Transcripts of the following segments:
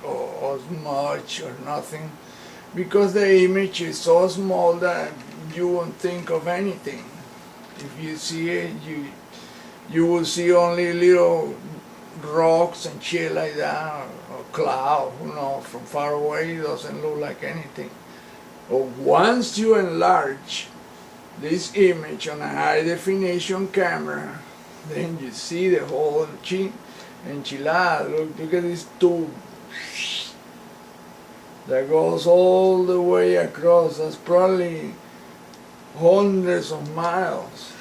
or smudge or nothing, because the image is so small that you won't think of anything. If you see it, you will see only little rocks and shit like that, or cloud, from far away it doesn't look like anything. But once you enlarge this image on a high definition camera, then you see the whole enchilada. Look at this tube that goes all the way across. That's probably hundreds of miles.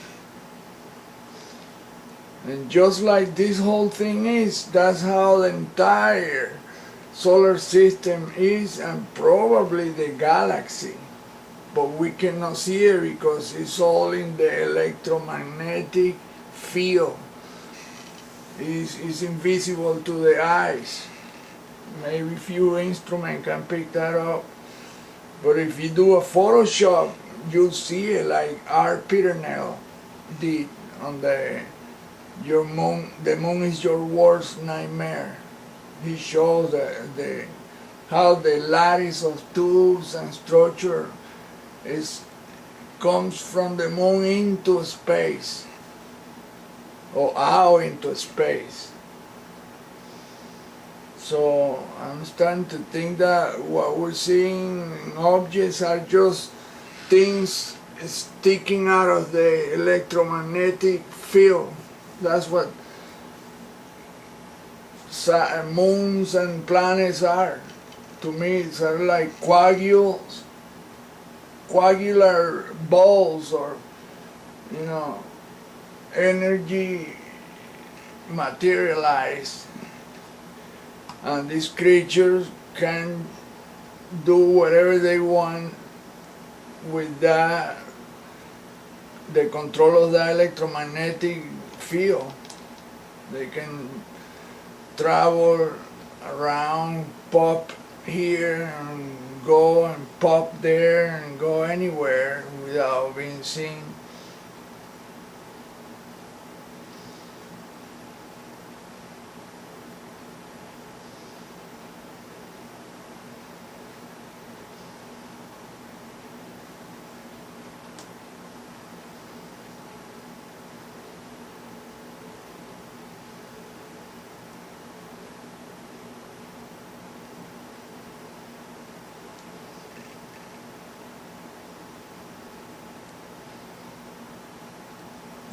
And just like this whole thing is, that's how the entire solar system is, and probably the galaxy. But we cannot see it because it's all in the electromagnetic field. It's invisible to the eyes. Maybe few instruments can pick that up. But if you do a Photoshop, you'll see it like Art Pitternell did on your moon. The moon is your worst nightmare. He shows how the lattice of tubes and structure comes from the moon into space, or out into space. So I'm starting to think that what we're seeing in objects are just things sticking out of the electromagnetic field. That's what moons and planets are. To me, it's like coagular balls, or energy materialized, and these creatures can do whatever they want with the control of the electromagnetic field. They can travel around, pop here and pop there and go anywhere without being seen.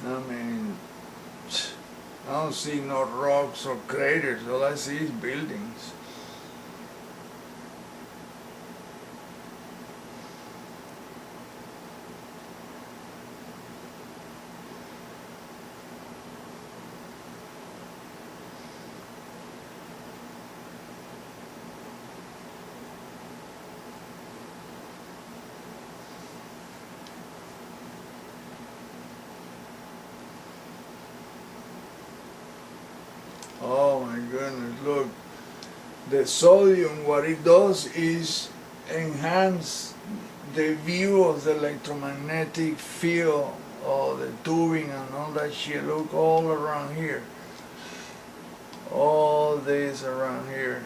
I mean, I don't see no rocks or craters. All I see is buildings. Oh my goodness, look. The sodium, what it does is enhance the view of the electromagnetic field, or the tubing and all that shit. Look all around here. All this around here.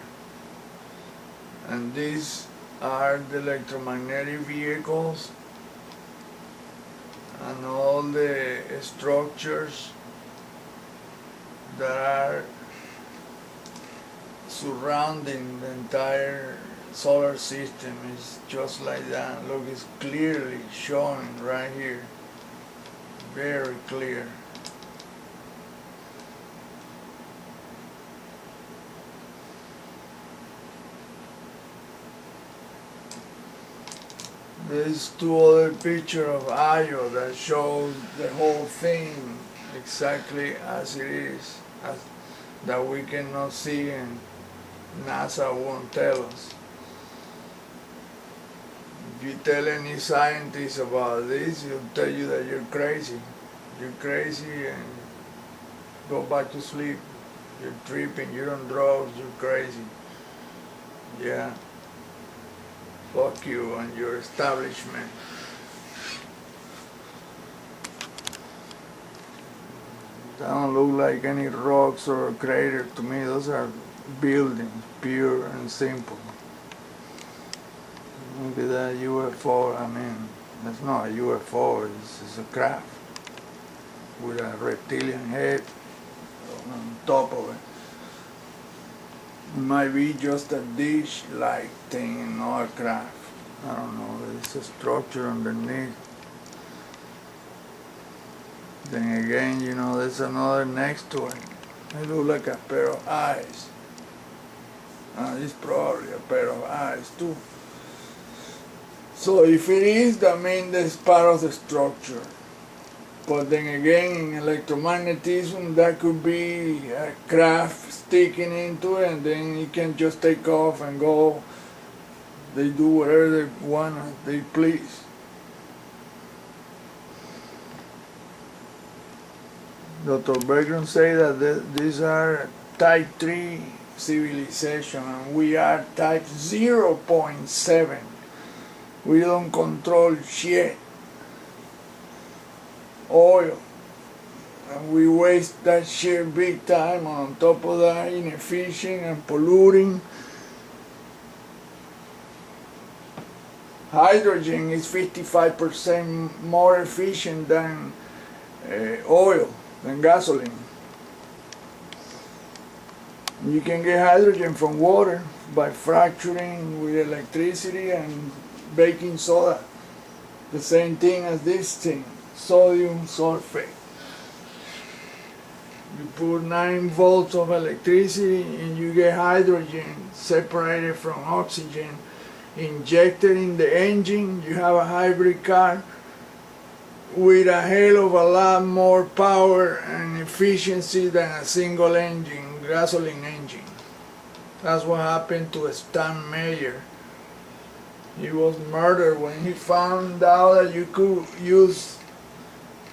And these are the electromagnetic vehicles and all the structures that are surrounding the entire solar system. Is just like that. Look, it's clearly showing right here. Very clear. There's two other pictures of Io that shows the whole thing exactly as it is, that we cannot see, and NASA won't tell us. If you tell any scientist about this, he'll tell you that you're crazy. You're crazy, and go back to sleep. You're tripping, you're on drugs, you're crazy. Yeah. Fuck you and your establishment. That don't look like any rocks or craters to me. Those are buildings, pure and simple. Look at that UFO. I mean, that's not a UFO, it's a craft with a reptilian head on top of it. It might be just a dish-like thing, not a craft. I don't know, there's a structure underneath. Then again, you know, there's another next to it. It looks like a pair of eyes. It's probably a pair of eyes too. So if it is, that means that's part of the structure. But then again, in electromagnetism, that could be a craft sticking into it, and then it can just take off and go. They do whatever they want, they please. Dr. Bergeron say that these are type 3 civilization, and we are type 0.7. We don't control shit. Oil. And we waste that shit big time. On top of that, inefficient and polluting. Hydrogen is 55% more efficient than oil, than gasoline. You can get hydrogen from water by fracturing with electricity and baking soda. The same thing as this thing, sodium sulfate. You put 9 volts of electricity and you get hydrogen separated from oxygen, injected in the engine. You have a hybrid car with a hell of a lot more power and efficiency than a single engine, gasoline engine. That's what happened to Stan Meyer. He was murdered when he found out that you could use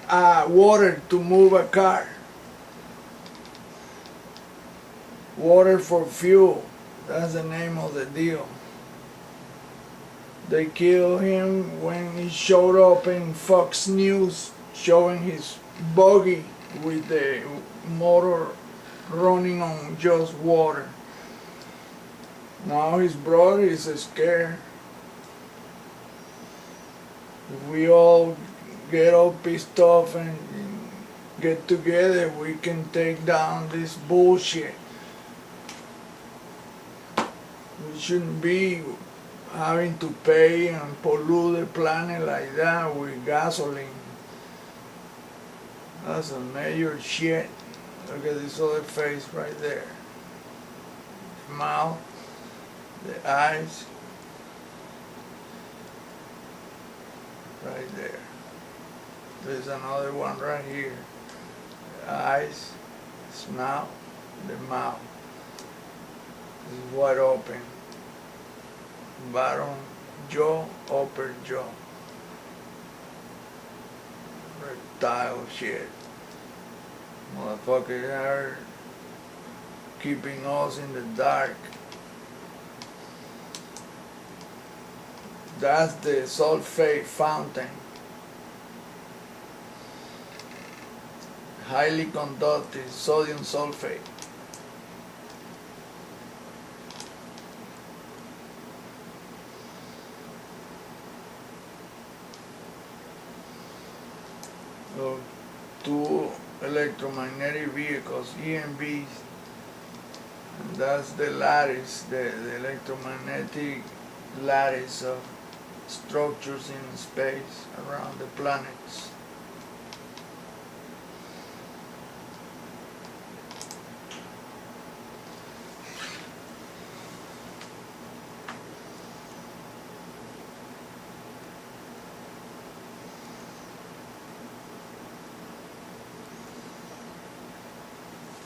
water to move a car. Water for fuel, that's the name of the deal. They killed him when he showed up in Fox News showing his buggy with the motor running on just water. Now his brother is scared. If we all get all pissed off and get together, we can take down this bullshit. We shouldn't be having to pay and pollute the planet like that with gasoline. That's a major shit. Look at this other face right there. The mouth, the eyes, right there. There's another one right here. The eyes, the snout, the mouth. This is wide open. Bottom jaw, upper jaw. Reptile shit. Motherfuckers are keeping us in the dark. That's the sulfate fountain. Highly conductive sodium sulfate. So, 2 electromagnetic vehicles, EMVs, and that's the lattice, the electromagnetic lattice of structures in space around the planets.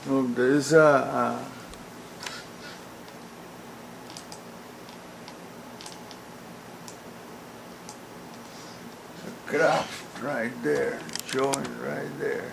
Look, there's a craft right there, showing right there.